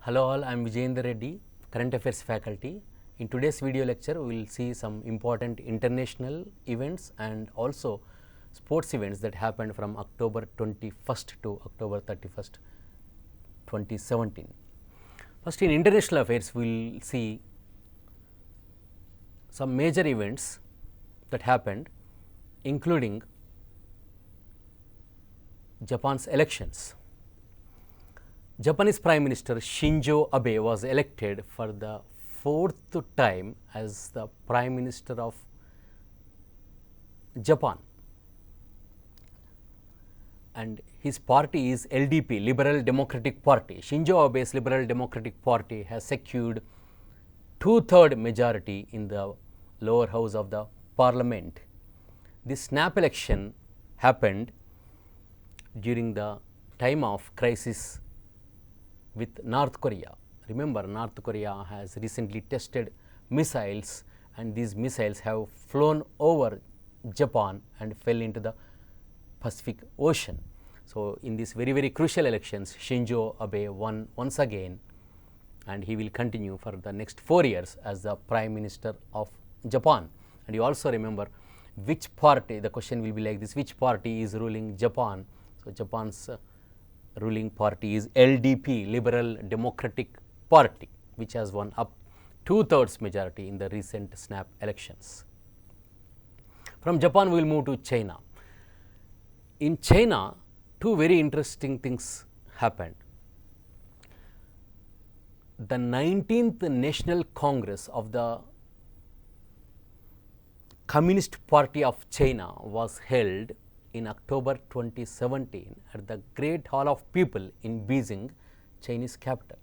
Hello all, I am Vijayendra Reddy, Current Affairs faculty. In today's video lecture, we will see some important international events and also sports events that happened from October 21st to October 31st, 2017. First, in international affairs, we will see some major events that happened, including Japan's elections. Japanese Prime Minister Shinzo Abe was elected for the fourth time as the Prime Minister of Japan, and his party is LDP, Liberal Democratic Party. Shinzo Abe's Liberal Democratic Party has secured two-third majority in the lower house of the parliament. This snap election happened during the time of crisis with North Korea. Remember, North Korea has recently tested missiles, and these missiles have flown over Japan and fell into the Pacific Ocean. So, in these very crucial elections, Shinzo Abe won once again, and he will continue for the next 4 years as the Prime Minister of Japan. And you also remember which party, the question will be like this, which party is ruling Japan? So, Japan's ruling party is LDP, Liberal Democratic Party, which has won up two-thirds majority in the recent snap elections. From Japan, we will move to China. In China, two very interesting things happened. The 19th National Congress of the Communist Party of China was held in October 2017 at the Great Hall of People in Beijing, Chinese capital.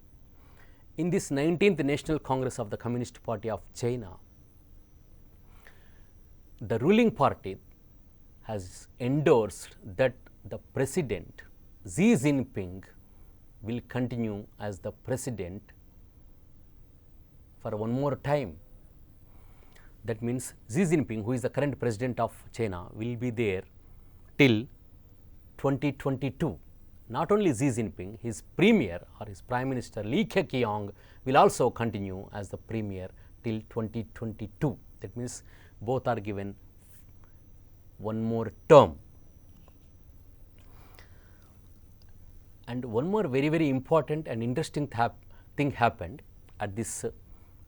In this 19th National Congress of the Communist Party of China, the ruling party has endorsed that the president Xi Jinping will continue as the president for one more time. That means Xi Jinping, who is the current president of China, will be there till 2022. Not only Xi Jinping, his premier or his prime minister Li Keqiang will also continue as the premier till 2022. That means both are given one more term. And one more very important and interesting thing happened at this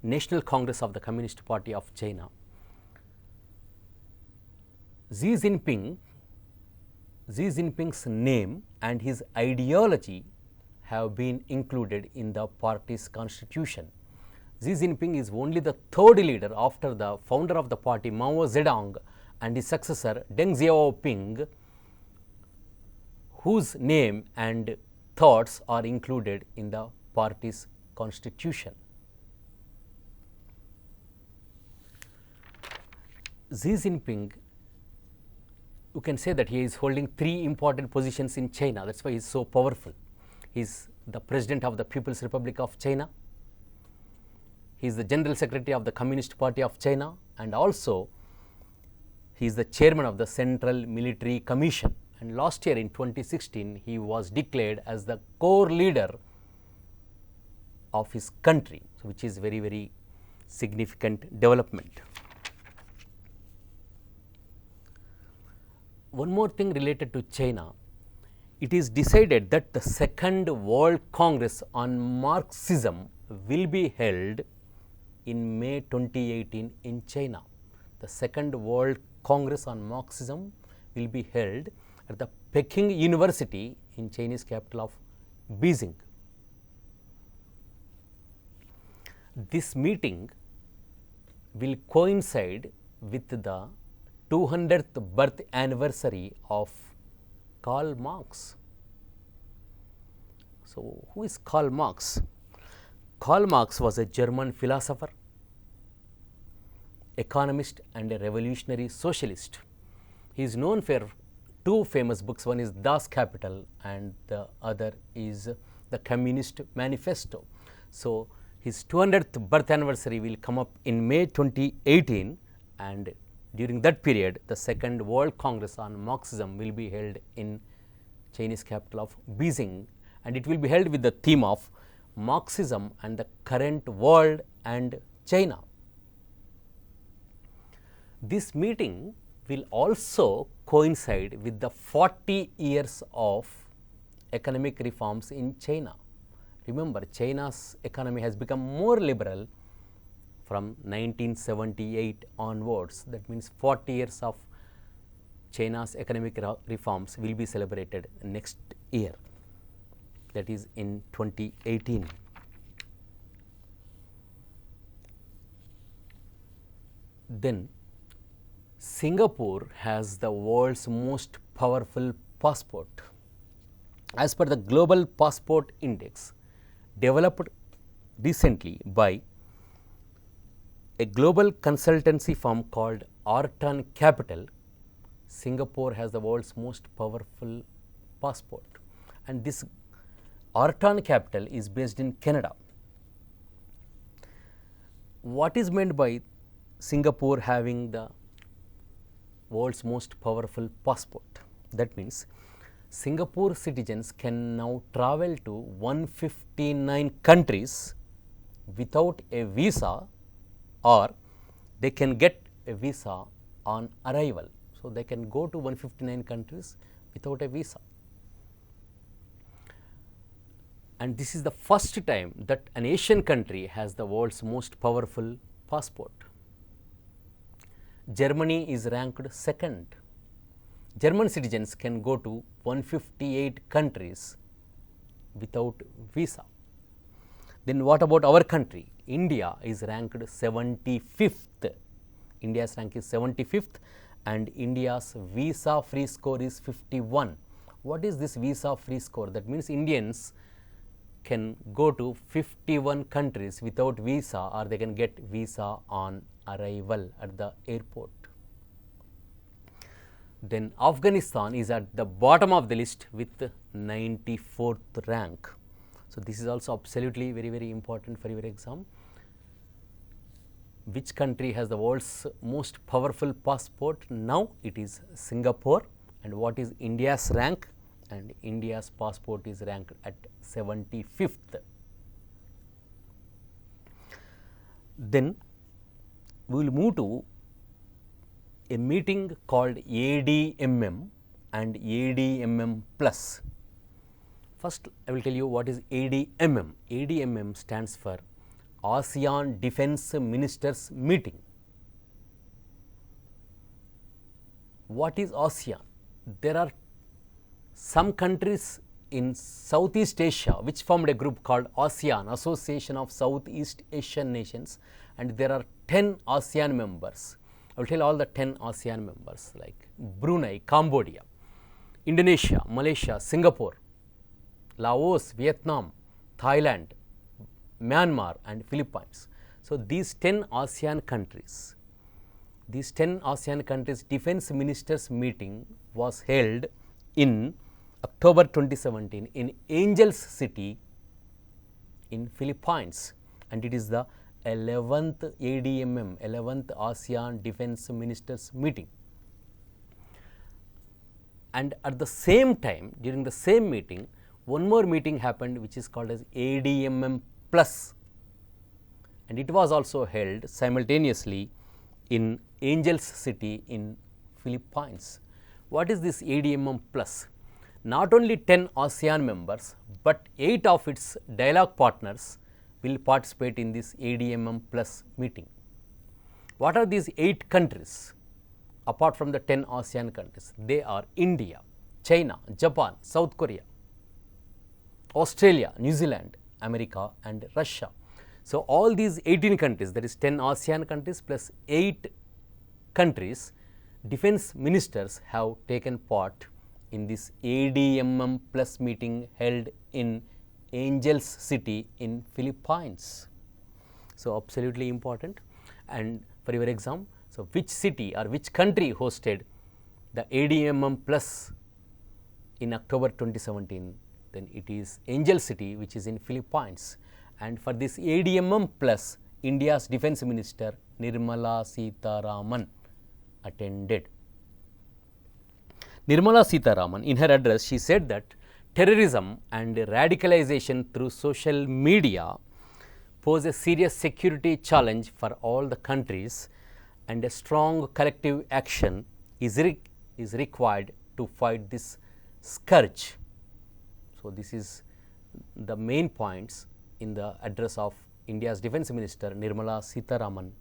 National Congress of the Communist Party of China. Xi Jinping's name and his ideology have been included in the party's constitution. Xi Jinping is only the third leader after the founder of the party Mao Zedong and his successor Deng Xiaoping, whose name and thoughts are included in the party's constitution. Xi Jinping, you can say that he is holding three important positions in China. That's why he is so powerful. He is the president of the People's Republic of China. He is the general secretary of the Communist Party of China, and also he is the chairman of the Central Military Commission. And last year in 2016, he was declared as the core leader of his country, so which is very significant development. One more thing related to China, it is decided that the Second World Congress on Marxism will be held in May 2018 in China. The Second World Congress on Marxism will be held at the Peking University in Chinese capital of Beijing. This meeting will coincide with the 200th birth anniversary of Karl Marx. So, who is Karl Marx? Karl Marx was a German philosopher, economist and a revolutionary socialist. He is known for two famous books. One is Das Kapital and the other is the Communist Manifesto. So, his 200th birth anniversary will come up in May 2018, and during that period, the Second World Congress on Marxism will be held in Chinese capital of Beijing, and it will be held with the theme of Marxism and the current world and China. This meeting will also coincide with the 40 years of economic reforms in China. Remember, China's economy has become more liberal from 1978 onwards. That means 40 years of China's economic reforms will be celebrated next year, that is in 2018. Then Singapore has the world's most powerful passport. As per the Global Passport Index, developed recently by a global consultancy firm called Orton Capital, Singapore has the world's most powerful passport, and this Orton Capital is based in Canada. What is meant by Singapore having the world's most powerful passport? That means Singapore citizens can now travel to 159 countries without a visa, or they can get a visa on arrival. So, they can go to 159 countries without a visa. And this is the first time that an Asian country has the world's most powerful passport. Germany is ranked second. German citizens can go to 158 countries without visa. Then what about our country? India is ranked 75th. India's rank is 75th, and India's visa free score is 51. What is this visa free score? That means Indians can go to 51 countries without visa, or they can get visa on arrival at the airport. Then Afghanistan is at the bottom of the list with 94th rank. So, this is also absolutely very important for your exam. Which country has the world's most powerful passport? Now it is Singapore. And what is India's rank? And India's passport is ranked at 75th. Then we will move to a meeting called ADMM and ADMM Plus. First, I will tell you what is ADMM. ADMM stands for ASEAN Defence Ministers Meeting. What is ASEAN? There are some countries in Southeast Asia which formed a group called ASEAN, Association of Southeast Asian Nations, and there are 10 ASEAN members. I will tell all the 10 ASEAN members like Brunei, Cambodia, Indonesia, Malaysia, Singapore, Laos, Vietnam, Thailand, Myanmar and Philippines. So, these 10 ASEAN countries, defense ministers meeting was held in October 2017 in Angels City in Philippines, and it is the 11th ADMM, 11th ASEAN Defense Ministers meeting. And at the same time, during the same meeting, one more meeting happened which is called as ADMM Plus, and it was also held simultaneously in Angels City in Philippines. What is this ADMM Plus? Not only 10 ASEAN members, but 8 of its dialogue partners will participate in this ADMM Plus meeting. What are these 8 countries apart from the 10 ASEAN countries? They are India, China, Japan, South Korea, Australia, New Zealand, America and Russia. So, all these 18 countries, that is 10 ASEAN countries plus 8 countries, defense ministers have taken part in this ADMM Plus meeting held in Angels City in Philippines. So, absolutely important. And for your exam, so which city or which country hosted the ADMM Plus in October 2017? Then it is Angel City, which is in Philippines. And for this ADMM Plus, India's Defence Minister Nirmala Sitharaman attended. Nirmala Sitharaman, in her address, she said that terrorism and radicalization through social media pose a serious security challenge for all the countries, and a strong collective action is required to fight this scourge. So, this is the main points in the address of India's Defence Minister Nirmala Sitharaman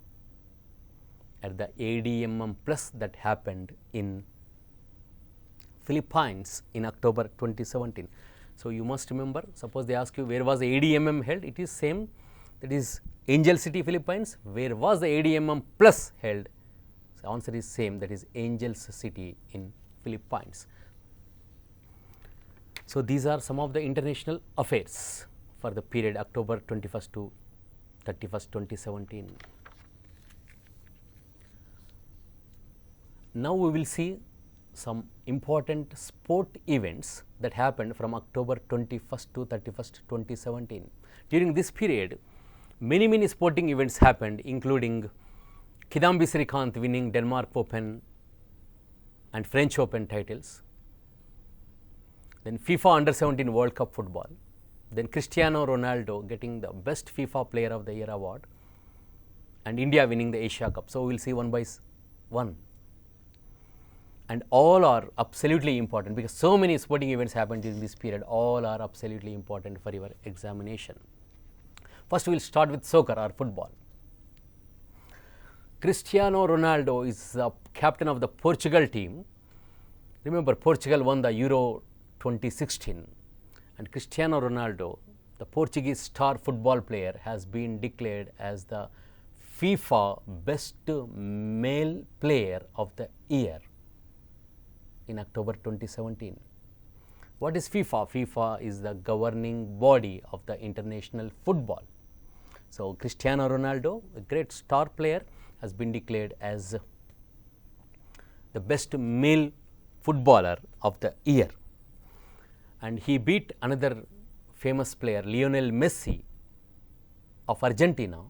at the ADMM Plus that happened in Philippines in October 2017. So, you must remember, suppose they ask you where was the ADMM held, it is same, that is Angel City, Philippines. Where was the ADMM Plus held? So, answer is same, that is Angels City in Philippines. So, these are some of the international affairs for the period October 21st to 31st, 2017. Now, we will see some important sport events that happened from October 21st to 31st, 2017. During this period, many sporting events happened, including Kidambi Srikanth winning Denmark Open and French Open titles, then FIFA Under-17 World Cup football, then Cristiano Ronaldo getting the best FIFA Player of the Year award, and India winning the Asia Cup. So, we will see one by one, and all are absolutely important because so many sporting events happened during this period. All are absolutely important for your examination. First, we will start with soccer or football. Cristiano Ronaldo is the captain of the Portugal team. Remember, Portugal won the Euro 2016, and Cristiano Ronaldo, the Portuguese star football player, has been declared as the FIFA Best Male Player of the Year in October 2017. What is FIFA? FIFA is the governing body of the international football. So, Cristiano Ronaldo, a great star player, has been declared as the best male footballer of the year, and he beat another famous player, Lionel Messi of Argentina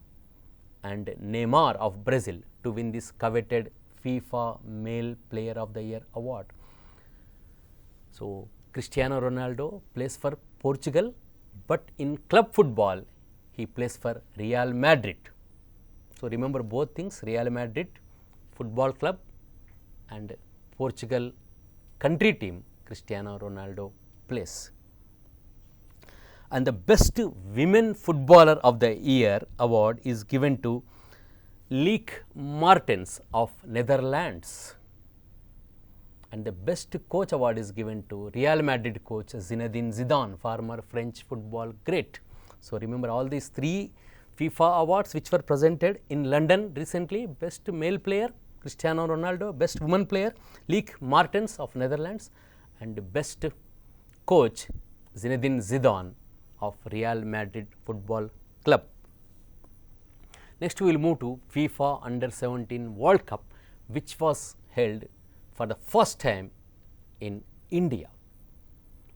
and Neymar of Brazil, to win this coveted FIFA Male Player of the Year award. So, Cristiano Ronaldo plays for Portugal, but in club football he plays for Real Madrid. So, remember both things, Real Madrid football club and Portugal country team Cristiano Ronaldo plays. And the best women footballer of the year award is given to Lieke Martens of Netherlands, and the best coach award is given to Real Madrid coach Zinedine Zidane, former French football great. So, remember all these three FIFA awards which were presented in London recently: best male player Cristiano Ronaldo, best woman player Lieke Martens of Netherlands, and best coach Zinedine Zidane of Real Madrid football club. Next, we will move to FIFA Under-17 World Cup, which was held for the first time in India.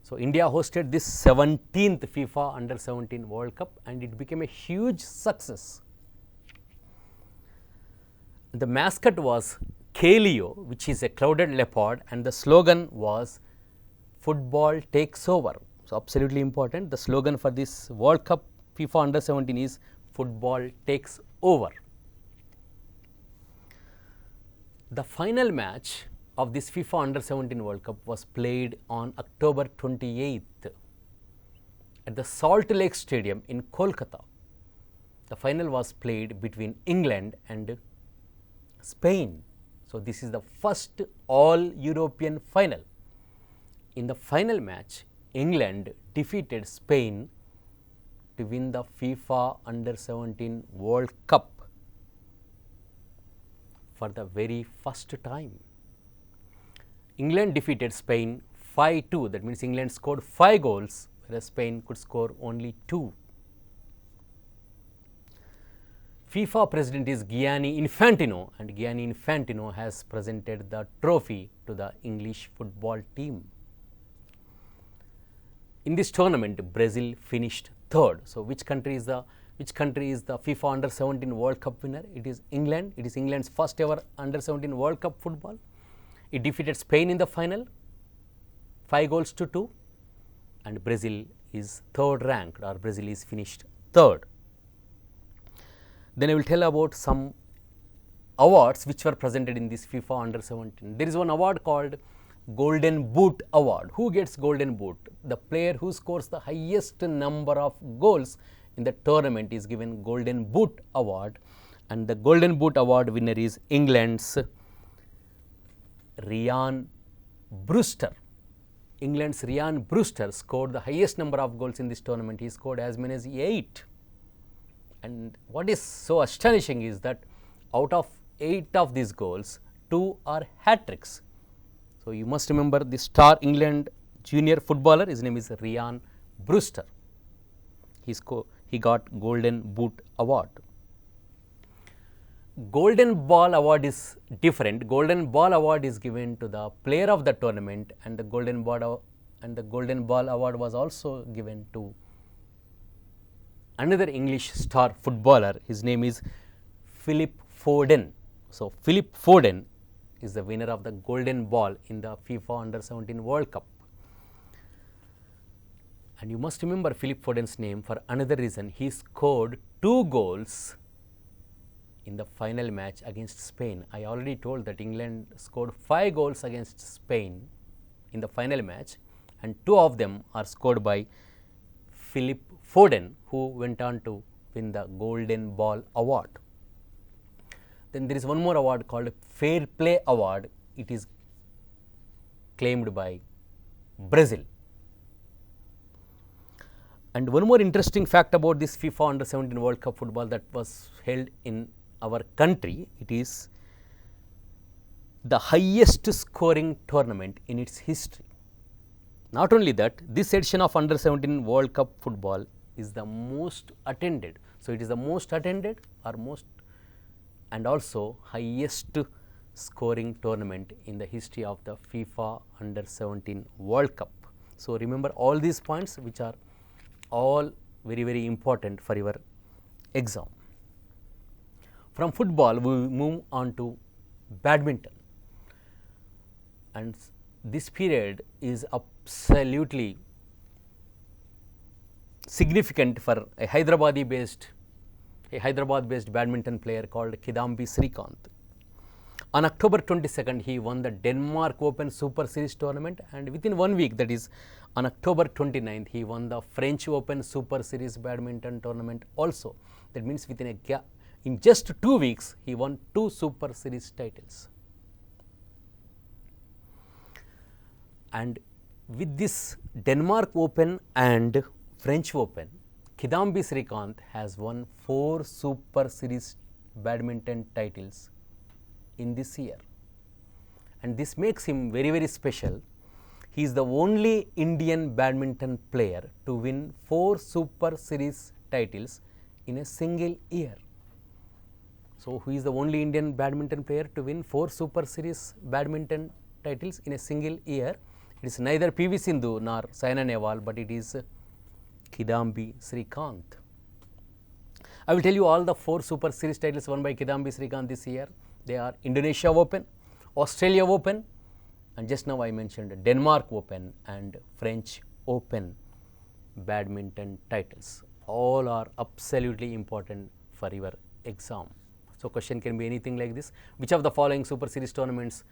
So, India hosted this 17th FIFA Under-17 World Cup, and it became a huge success. The mascot was Kaleo, which is a clouded leopard, and the slogan was "Football takes over." So, absolutely important. The slogan for this World Cup FIFA Under-17 is "Football takes over." The final match of this FIFA Under-17 World Cup was played on October 28th at the Salt Lake Stadium in Kolkata. The final was played between England and Spain. So, this is the first all-European final. In the final match, England defeated Spain to win the FIFA Under-17 World Cup for the very first time. England defeated Spain 5-2, that means England scored 5 goals, whereas Spain could score only 2. FIFA president is Gianni Infantino, and Gianni Infantino has presented the trophy to the English football team. In this tournament, Brazil finished third. So, which country is the FIFA Under-17 World Cup winner? It is England. It is England's first ever Under-17 World Cup football. It defeated Spain in the final 5 goals to 2. and Brazil is third ranked, or Brazil is finished third. Then I will tell about some awards which were presented in this FIFA Under 17. There is one award called Golden Boot Award. Who gets Golden Boot? The player who scores the highest number of goals in the tournament is given Golden Boot Award, and the Golden Boot Award winner is England's Ryan Brewster. England's Ryan Brewster scored the highest number of goals in this tournament. He scored as many as 8. And what is so astonishing is that out of 8 of these goals, 2 are hat tricks. So, you must remember the star England junior footballer, his name is Ryan Brewster. He got Golden Boot Award. Golden Ball Award is different. Golden Ball Award is given to the player of the tournament, and the Golden Ball Award was also given to another English star footballer. His name is Philip Foden. So, Philip Foden is the winner of the Golden Ball in the FIFA Under 17 World Cup. And you must remember Philip Foden's name for another reason. He scored 2 goals in the final match against Spain. I already told that England scored 5 goals against Spain in the final match, and 2 of them are scored by Philip Foden, who went on to win the Golden Ball Award. Then there is one more award called Fair Play Award. It is claimed by Brazil. And one more interesting fact about this FIFA Under 17 World Cup football that was held in our country, it is the highest scoring tournament in its history. Not only that, this edition of Under 17 World Cup football is the most attended. So, it is the most attended or most and also highest scoring tournament in the history of the FIFA Under 17 World Cup. So, remember all these points, which are all very important for your exam. From football, we move on to badminton, and this period is absolutely significant for a Hyderabad based badminton player called Kidambi Srikanth. On October 22nd, he won the Denmark Open Super Series tournament, and within 1 week, that is on October 29th, he won the French Open Super Series badminton tournament also. That means within a gap, in just 2 weeks, he won 2 Super Series titles. And with this Denmark Open and French Open, Kidambi Srikanth has won 4 Super Series badminton titles in this year, and this makes him very special. He is the only Indian badminton player to win 4 Super Series titles in a single year. So, who is the only Indian badminton player to win 4 Super Series badminton titles in a single year? It is neither PV Sindhu nor Saina Nehwal, but it is Kidambi Srikanth. I will tell you all the 4 Super Series titles won by Kidambi Srikanth this year. They are Indonesia Open, Australia Open, and just now I mentioned Denmark Open and French Open badminton titles. All are absolutely important for your exam. So, question can be anything like this: which of the following Super Series tournaments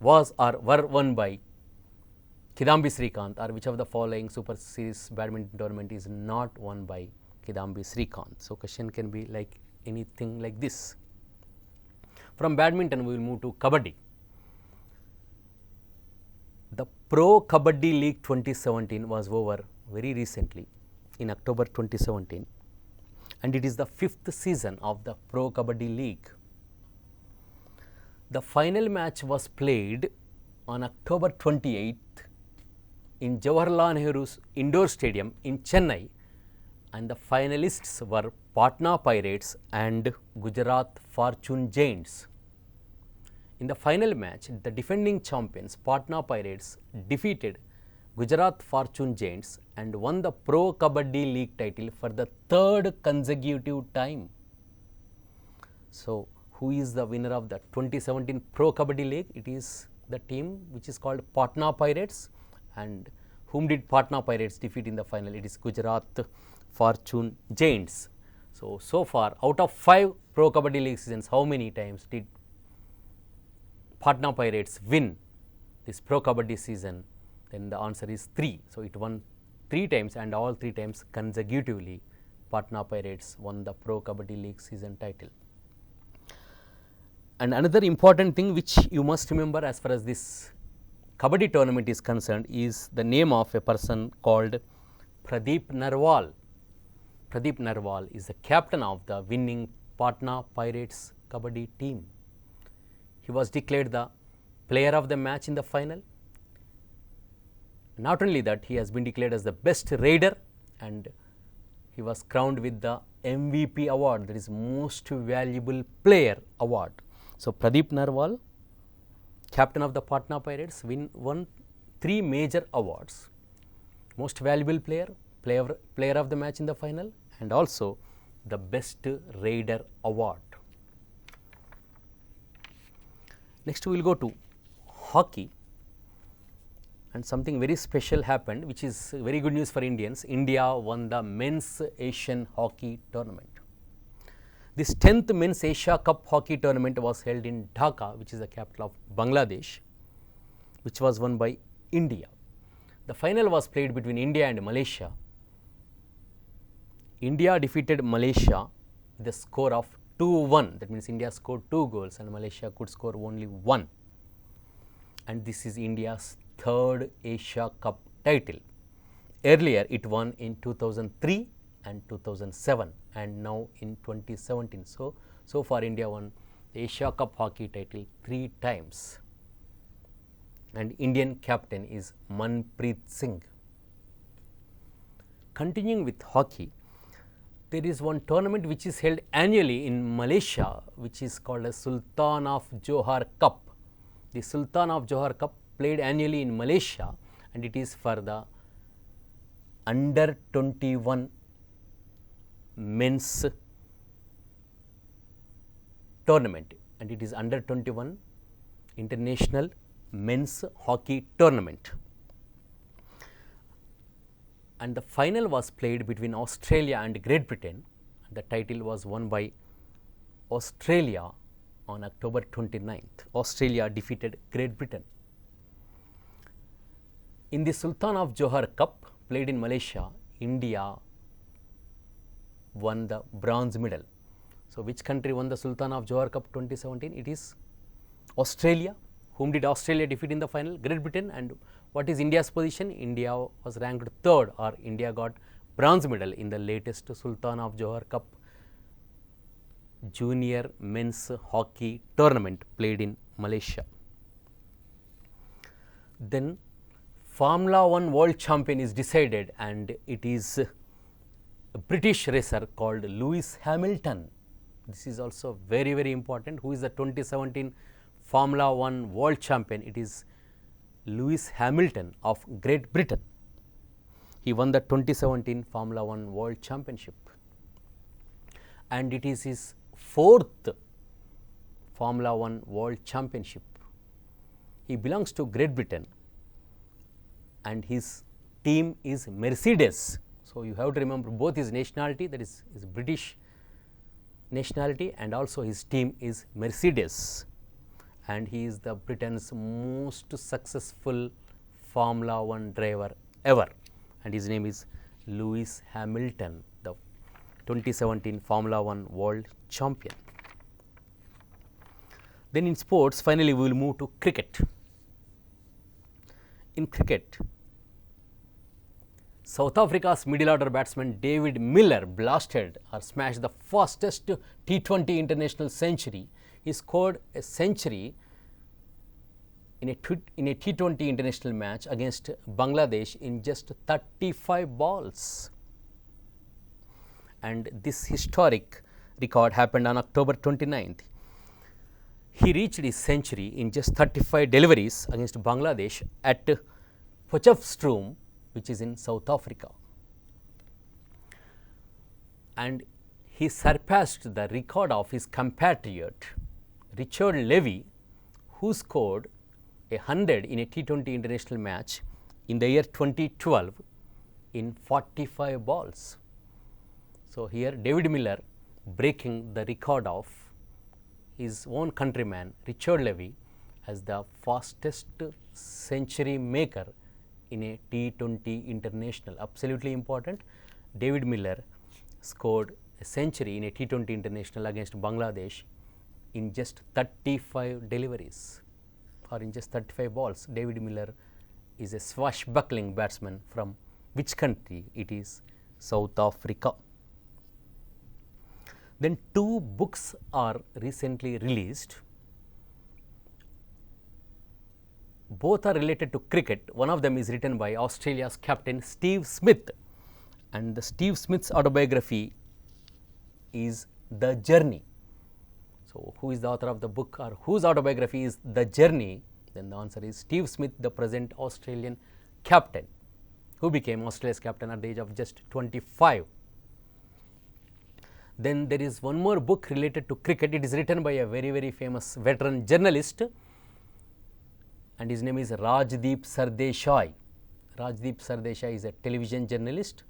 was or were won by Kidambi Srikanth, or which of the following Super Series badminton tournament is not won by Kidambi Srikanth? So, question can be like anything like this. From badminton, we will move to Kabaddi. The Pro Kabaddi League 2017 was over very recently in October 2017, and it is the 5th season of the Pro Kabaddi League. The final match was played on October 28th in Jawaharlal Nehru's Indoor Stadium in Chennai, and the finalists were Patna Pirates and Gujarat Fortune Giants. In the final match, the defending champions Patna Pirates defeated Gujarat Fortune Giants and won the Pro Kabaddi League title for the 3rd consecutive time. So, who is the winner of the 2017 Pro Kabaddi League? It is the team which is called Patna Pirates, and Whom did Patna Pirates defeat in the final? It is Gujarat Fortune Giants. So far out of 5 Pro Kabaddi League seasons, how many times did Patna Pirates win this Pro Kabaddi season? Then the answer is 3. So it won 3 times, and all 3 times consecutively Patna Pirates won the Pro Kabaddi League season title. And another important thing which you must remember as far as this Kabaddi tournament is concerned is the name of a person called Pradeep Narwal. Pradeep Narwal is the captain of the winning Patna Pirates Kabaddi team. He was declared the player of the match in the final. Not only that, he has been declared as the best raider, and he was crowned with the MVP award, that is most valuable player award. So Pradeep Narwal, captain of the Patna Pirates, won 3 major awards: most valuable player, player of the match in the final, and also the best raider award. Next we will go to hockey, and something very special happened, which is very good news for Indians. India won the men's Asian hockey tournament. This 10th men's Asia Cup hockey tournament was held in Dhaka, which is the capital of Bangladesh, which was won by India. The final was played between India and Malaysia. India defeated Malaysia with a score of 2-1. That means India scored 2 goals and Malaysia could score only 1. And this is India's 3rd Asia Cup title. Earlier it won in 2003 and 2007, and now in 2017. So far India won the Asia Cup hockey title 3 times. And Indian captain is Manpreet Singh. Continuing with hockey, there is one tournament which is held annually in Malaysia, which is called as Sultan of Johor Cup. The Sultan of Johor Cup played annually in Malaysia, and it is for the under 21 men's tournament, and it is under 21 international men's hockey tournament. And the final was played between Australia and Great Britain. The title was won by Australia on October 29th. Australia defeated Great Britain. In the Sultan of Johor Cup played in Malaysia, India won the bronze medal. So which country won the Sultan of Johor Cup 2017? It is Australia. Whom did Australia defeat in the final? Great Britain. And what is India's position? India was ranked 3rd, or India got bronze medal in the latest Sultan of Johor Cup junior men's hockey tournament played in Malaysia. Then Formula 1 world champion is decided, and it is a British racer called Lewis Hamilton. This is also very, very important. Who is the 2017 Formula 1 world champion? It is Lewis Hamilton of Great Britain. He won the 2017 Formula 1 world championship, and it is his 4th Formula 1 world championship. He belongs to Great Britain, and his team is Mercedes. So you have to remember both his nationality, that is his British nationality, and also his team is Mercedes. And he is the Britain's most successful Formula 1 driver ever, and his name is Lewis Hamilton, the 2017 Formula 1 world champion. Then in sports, finally we will move to cricket. In cricket, South Africa's middle order batsman David Miller blasted or smashed the fastest T20 international century. He scored a century in a T20 international match against Bangladesh in just 35 balls. And this historic record happened on October 29th. He reached his century in just 35 deliveries against Bangladesh at Potchefstroom, which is in South Africa. And he surpassed the record of his compatriot Richard Levy, who scored 100 in a T20 international match in the year 2012 in 45 balls. So, here David Miller breaking the record of his own countryman Richard Levy as the fastest century maker in a T20 international. Absolutely important. David Miller scored a century in a T20 international against Bangladesh in just 35 deliveries or in just 35 balls. David Miller is a swashbuckling batsman from which country? It is South Africa. Then two books are recently released. Both are related to cricket. One of them is written by Australia's captain Steve Smith, and the Steve Smith's autobiography is The Journey. So, who is the author of the book or whose autobiography is The Journey? Then the answer is Steve Smith, the present Australian captain, who became Australia's captain at the age of just 25. Then there is one more book related to cricket. It is written by a very famous veteran journalist, and his name is Rajdeep Sardesai. Rajdeep Sardesai is a television journalist,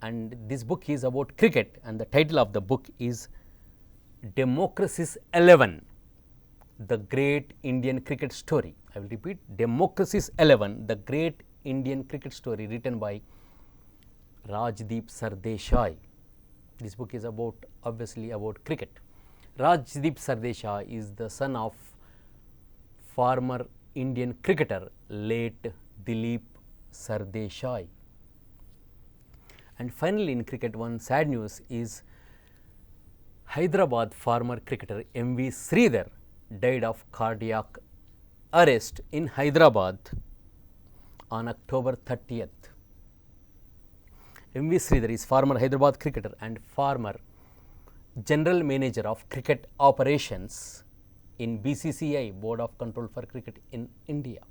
and this book is about cricket, and the title of the book is Democracy's 11, the Great Indian Cricket Story. I will repeat, Democracy's 11, the Great Indian Cricket Story, written by Rajdeep Sardesai. This book is obviously about cricket. Rajdeep Sardesai is the son of former Indian cricketer late Dileep Sardesai. And finally, in cricket, one sad news is Hyderabad former cricketer M.V. Sridhar died of cardiac arrest in Hyderabad on October 30th. M.V. Sridhar is former Hyderabad cricketer and former general manager of cricket operations in BCCI, Board of Control for Cricket in India.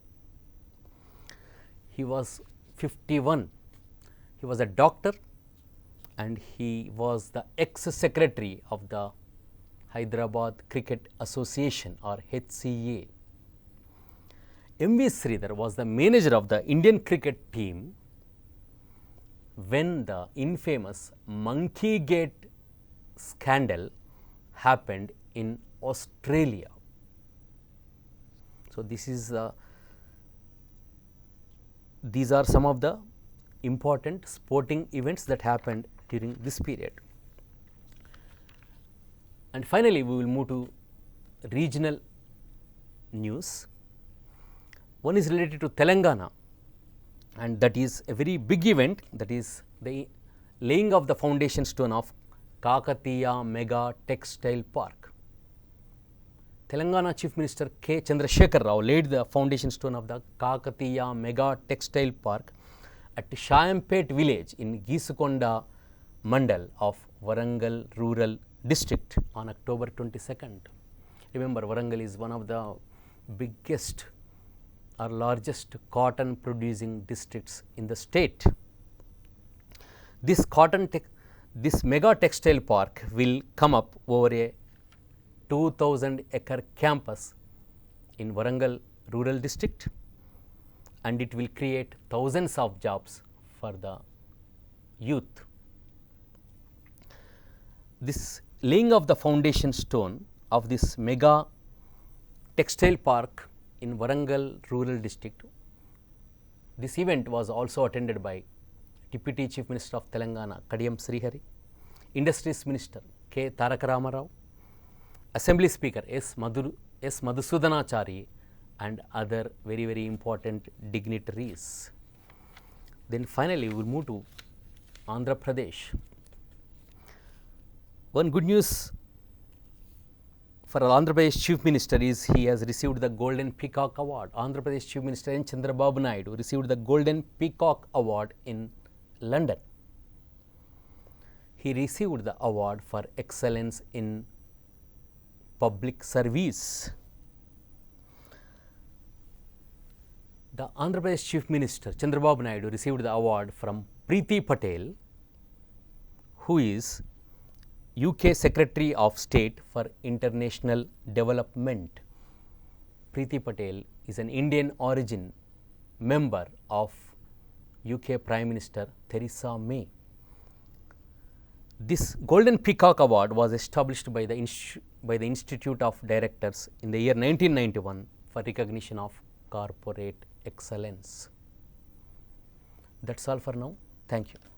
He was 51. He was a doctor and he was the ex-secretary of the Hyderabad Cricket Association or HCA. M.V. Sridhar was the manager of the Indian cricket team when the infamous Monkey Gate scandal happened in Australia. So, these are some of the important sporting events that happened during this period. And finally, we will move to regional news. One is related to Telangana, and that is a very big event, that is the laying of the foundation stone of Kakatiya Mega Textile Park. Telangana Chief Minister K. Chandrasekhar Rao laid the foundation stone of the Kakatiya Mega Textile Park at Shayampet village in Gisukonda Mandal of Warangal Rural District on October 22nd. Remember, Warangal is one of the biggest or largest cotton producing districts in the state. This mega textile park will come up over a 2000 acre campus in Warangal rural district, and it will create thousands of jobs for the youth. This laying of the foundation stone of this mega textile park in Warangal rural district, this event was also attended by Deputy Chief Minister of Telangana Kadiyam Srihari, Industries Minister K. Taraka Ramarao, Assembly Speaker S. Madhusudanachari and other very important dignitaries. Then finally, we will move to Andhra Pradesh. One good news for Andhra Pradesh Chief Minister is he has received the Golden Peacock Award. Andhra Pradesh Chief Minister N. Chandrababu Naidu received the Golden Peacock Award in London. He received the award for excellence in public service. The Andhra Pradesh Chief Minister Chandrababu Naidu received the award from Preeti Patel, who is UK Secretary of State for International Development. Preeti Patel is an Indian origin member of UK Prime Minister Theresa May. This Golden Peacock Award was established by the Institute of Directors in the year 1991 for recognition of corporate excellence. That's all for now. Thank you.